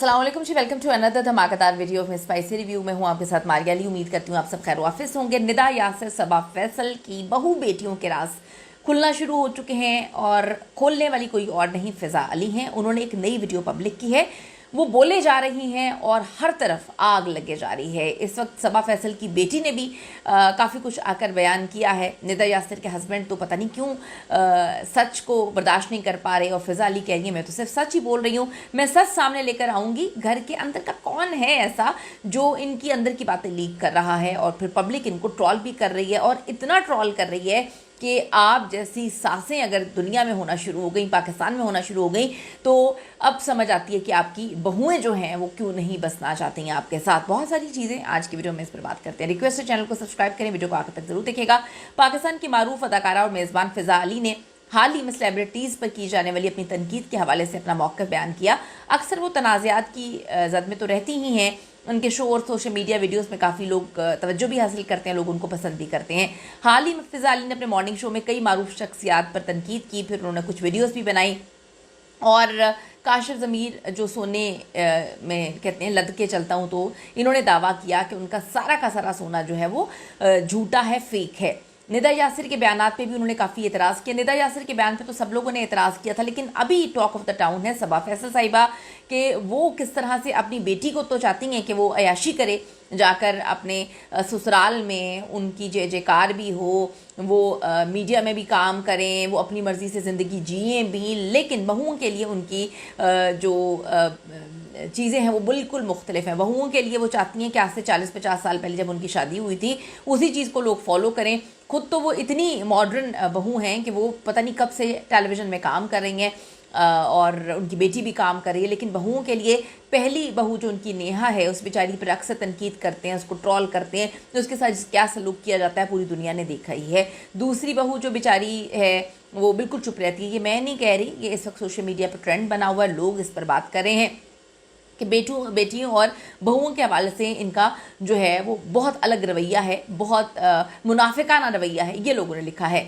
अस्सलाम वालेकुम जी, welcome to another धमाकेदार वीडियो में स्पाइसी रिव्यू में हूँ आपके साथ मारिया अली। उम्मीद करती हूँ आप सब खैर वाफिस होंगे। निदा यासिर सबा फैसल की बहू बेटियों के राज खुलना शुरू हो चुके हैं और खोलने वाली कोई और नहीं, फिज़ा अली हैं। उन्होंने एक नई वीडियो पब्लिक की है, वो बोले जा रही हैं और हर तरफ आग लगे जा रही है। इस वक्त सबा फैसल की बेटी ने भी काफ़ी कुछ आकर बयान किया है। निदा यासिर के हस्बैंड तो पता नहीं क्यों सच को बर्दाश्त नहीं कर पा रहे और फिज़ा अली कह रही है मैं तो सिर्फ सच ही बोल रही हूँ, मैं सच सामने लेकर आऊँगी। घर के अंदर का कौन है ऐसा जो इनकी अंदर की बातें लीक कर रहा है और फिर पब्लिक इनको ट्रॉल भी कर रही है और इतना ट्रॉल कर रही है कि आप जैसी सासें अगर दुनिया में होना शुरू हो गई, पाकिस्तान में होना शुरू हो गई, तो अब समझ आती है कि आपकी बहुएं जो हैं वो क्यों नहीं बसना चाहती हैं आपके साथ। बहुत सारी चीज़ें आज की वीडियो में इस पर बात करते हैं। रिक्वेस्ट है चैनल को सब्सक्राइब करें, वीडियो को आखिर तक जरूर देखिएगा। पाकिस्तान की मारूफ अदाकारा और मेज़बान फिज़ा अली ने हाल ही में सेलिब्रिटीज़ पर की जाने वाली अपनी तनकीद के हवाले से अपना मौक़िफ़ बयान किया। अक्सर वो तनाज़ात की जद में तो रहती ही हैं, उनके शो और सोशल मीडिया वीडियोस में काफ़ी लोग तवज्जो भी हासिल करते हैं, लोग उनको पसंद भी करते हैं। हाल ही में फिज़ा अली ने अपने मॉर्निंग शो में कई मारूफ शख्सियात पर तनकीद की, फिर उन्होंने कुछ वीडियोस भी बनाई और काशिफ ज़मीर जो सोने में कहते हैं लद के चलता हूँ, तो इन्होंने दावा किया कि उनका सारा का सारा सोना जो है वो झूठा है, फेक है। निदा यासिर के बयानात पे भी उन्होंने काफ़ी एतराज़ किया। निदा यासिर के बयान पे तो सब लोगों ने एतराज़ किया था, लेकिन अभी टॉक ऑफ द टाउन है सबा फैसल साहिबा कि वो किस तरह से अपनी बेटी को तो चाहती हैं कि वो अयाशी करे, जाकर अपने ससुराल में उनकी जय जयकार भी हो, वो मीडिया में भी काम करें, वो अपनी मर्ज़ी से ज़िंदगी जिएँ भी, लेकिन बहुओं के लिए उनकी जो चीज़ें हैं वो बिल्कुल मुख्तलिफ हैं। बहुओं के लिए वो चाहती हैं कि आज से 40-50 साल पहले जब उनकी शादी हुई थी उसी चीज़ को लोग फॉलो करें। खुद तो वो इतनी मॉडर्न बहू हैं कि वो पता नहीं कब से टेलीविज़न में काम कर रही हैं और उनकी बेटी भी काम कर रही है, लेकिन बहुओं के लिए पहली बहू जो उनकी नेहा है उस बेचारी पर अक्सर तनकीद करते हैं, उसको ट्रॉल करते हैं, तो उसके साथ क्या सलूक किया जाता है पूरी दुनिया ने देखा ही है। दूसरी बहू जो बेचारी है वो बिल्कुल चुप रहती है। ये मैं नहीं कह रही, ये इस वक्त सोशल मीडिया पर ट्रेंड बना हुआ है, लोग इस पर बात कर रहे हैं कि बेटियों और बहुओं के हवाले से इनका जो है वो बहुत अलग रवैया है, बहुत मुनाफिकाना रवैया है, ये लोगों ने लिखा है।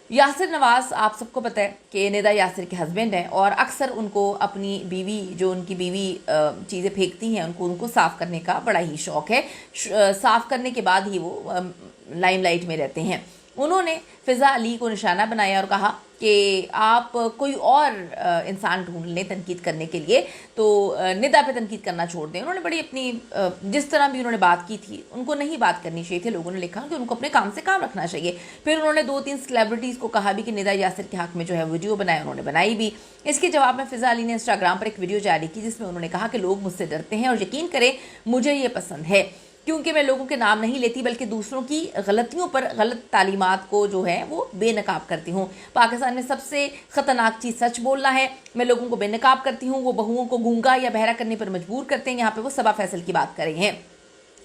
यासिर नवाज़ आप सबको पता है कि निदा यासिर के हस्बैंड हैं और अक्सर उनको अपनी बीवी जो उनकी बीवी चीज़ें फेंकती हैं उनको साफ़ करने का बड़ा ही शौक़ है। साफ़ करने के बाद ही वो लाइमलाइट में रहते हैं। उन्होंने फिज़ा अली को निशाना बनाया और कहा कि आप कोई और इंसान ढूंढ लें तनकीद करने के लिए, तो निदा पे तनकीद करना छोड़ दें। उन्होंने बड़ी अपनी जिस तरह भी उन्होंने बात की थी उनको नहीं बात करनी चाहिए थी। लोगों ने लिखा कि उनको अपने काम से काम रखना चाहिए। फिर उन्होंने 2-3 सेलिब्रिटीज़ को कहा भी कि निदा यासिर के हक़ में जो है वीडियो बनाए, उन्होंने बनाई भी। इसके जवाब में फिज़ा अली ने इंस्टाग्राम पर एक वीडियो जारी की जिसमें उन्होंने कहा कि लोग मुझसे डरते हैं और यकीन करें मुझे ये पसंद है क्योंकि मैं लोगों के नाम नहीं लेती बल्कि दूसरों की गलतियों पर गलत तालीमात को जो है वो बेनकाब करती हूँ। पाकिस्तान में सबसे ख़तरनाक चीज़ सच बोलना है। मैं लोगों को बेनकाब करती हूँ, वो बहुओं को गूंगा या बहरा करने पर मजबूर करते हैं। यहाँ पे वो सबा फैसल की बात कर रही हैं।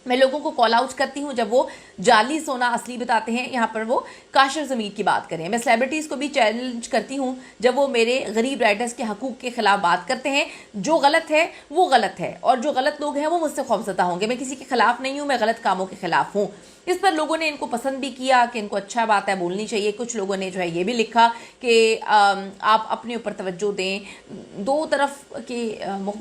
मैं लोगों को कॉल आउट करती हूँ जब वो जाली सोना असली बताते हैं, यहाँ पर वो काशिफ ज़मीर की बात करें। मैं सेलिब्रिटीज़ को भी चैलेंज करती हूँ जब वो मेरे गरीब राइटर्स के हकूक़ के ख़िलाफ़ बात करते हैं। जो गलत है वो गलत है और जो गलत लोग हैं वो मुझसे खौफज़दा होंगे। मैं किसी के ख़िलाफ़ नहीं हूँ, मैं गलत कामों के ख़िलाफ़ हूँ। इस पर लोगों ने इनको पसंद भी किया कि इनको अच्छा बात है बोलनी चाहिए। कुछ लोगों ने जो है ये भी लिखा कि आप अपने ऊपर तवज्जो दें। दो तरफ के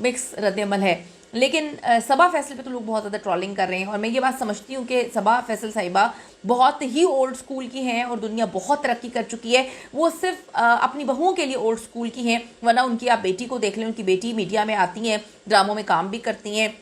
मिक्स रद्द-ए-अमल है, लेकिन सबा फैसल पे तो लोग बहुत ज़्यादा ट्रोलिंग कर रहे हैं और मैं ये बात समझती हूँ कि सबा फैसल साहिबा बहुत ही ओल्ड स्कूल की हैं और दुनिया बहुत तरक्की कर चुकी है। वो सिर्फ अपनी बहुओं के लिए ओल्ड स्कूल की हैं, वरना उनकी आप बेटी को देख लें, उनकी बेटी मीडिया में आती हैं, ड्रामों में काम भी करती हैं,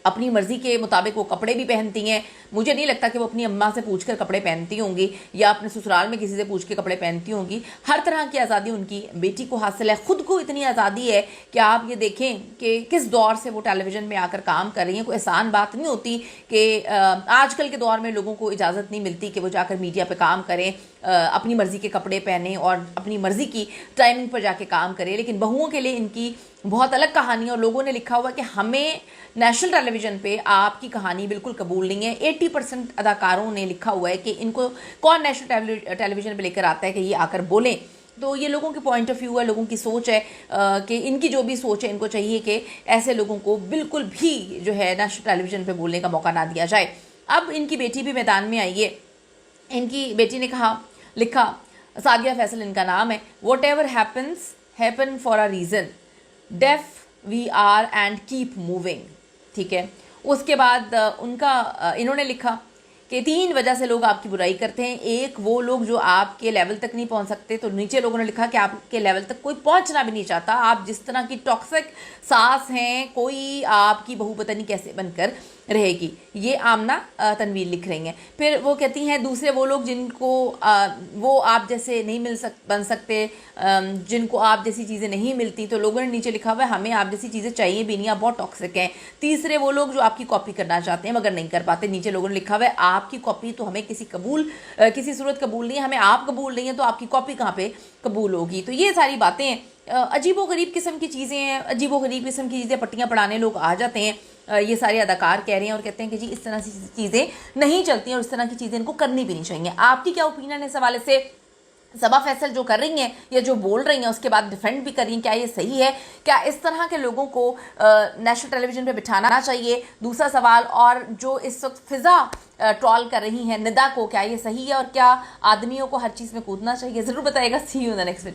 अपनी मर्ज़ी के मुताबिक वो कपड़े भी पहनती हैं। मुझे नहीं लगता कि वो अपनी अम्मा से पूछकर कपड़े पहनती होंगी या अपने ससुराल में किसी से पूछ के कपड़े पहनती होंगी। हर तरह की आज़ादी उनकी बेटी को हासिल है। ख़ुद को इतनी आज़ादी है कि आप ये देखें कि किस दौर से वो टेलीविज़न में आकर काम कर रही हैं। कोई आसान बात नहीं होती कि आजकल के दौर में लोगों को इजाज़त नहीं मिलती कि वो जाकर मीडिया पर काम करें, अपनी मर्ज़ी के कपड़े पहने और अपनी मर्ज़ी की टाइमिंग पर जाके काम करें। लेकिन बहुओं के लिए इनकी बहुत अलग कहानी और लोगों ने लिखा हुआ कि हमें नेशनल टेलीविज़न पे आपकी कहानी बिल्कुल कबूल नहीं है। 80% अदाकारों ने लिखा हुआ है कि इनको कौन नेशनल टेलीविज़न पे लेकर आता है कि ये आकर बोलें। तो ये लोगों के पॉइंट ऑफ व्यू है, लोगों की सोच है कि इनकी जो भी सोच है इनको चाहिए कि ऐसे लोगों को बिल्कुल भी जो है नेशनल टेलीविज़न पे बोलने का मौका ना दिया जाए। अब इनकी बेटी भी मैदान में आई है। इनकी बेटी ने लिखा सादिया फैसल इनका नाम है, whatever happens happen for a reason, डेफ we are and keep moving, ठीक है। उसके बाद इन्होंने लिखा कि 3 वजह से लोग आपकी बुराई करते हैं। एक, वो लोग जो आपके लेवल तक नहीं पहुंच सकते। तो नीचे लोगों ने लिखा कि आपके लेवल तक कोई पहुंचना भी नहीं चाहता, आप जिस तरह की टॉक्सिक सास हैं, कोई आपकी बहू पता नहीं कैसे बनकर रहेगी। ये आमना तनवीर लिख रही हैं। फिर वो कहती हैं दूसरे वो लोग जिनको वो आप जैसे नहीं बन सकते, जिनको आप जैसी चीज़ें नहीं मिलती। तो लोगों ने नीचे लिखा हुआ है हमें आप जैसी चीज़ें चाहिए भी नहीं, आप बहुत टॉक्सिक हैं। तीसरे, वो लोग जो आपकी कॉपी करना चाहते हैं मगर नहीं कर पाते। नीचे लोगों ने लिखा हुआ है आपकी कॉपी तो हमें किसी सूरत कबूल नहीं है, हमें आप कबूल नहीं है तो आपकी कॉपी कहाँ पे कबूल होगी। तो ये सारी बातें अजीबोगरीब किस्म की चीज़ें हैं, अजीबोगरीब किस्म की चीज़ें पट्टियाँ पढ़ाने लोग आ जाते हैं। ये सारे अदाकार कह रहे हैं और कहते हैं कि जी इस तरह की चीज़ें नहीं चलती हैं और इस तरह की चीज़ें इनको करनी भी नहीं चाहिए। आपकी क्या ओपिनियन है इस हवाले से? सबा फैसल जो कर रही हैं या जो बोल रही हैं उसके बाद डिफेंड भी कर रही हैं, क्या ये सही है? क्या इस तरह के लोगों को नेशनल टेलीविजन पे बिठाना चाहिए? दूसरा सवाल, और जो इस वक्त फिजा ट्रॉल कर रही हैं निदा को, क्या ये सही है? और क्या आदमियों को हर चीज़ में कूदना चाहिए? ज़रूर बताइएगा। See you in the next video.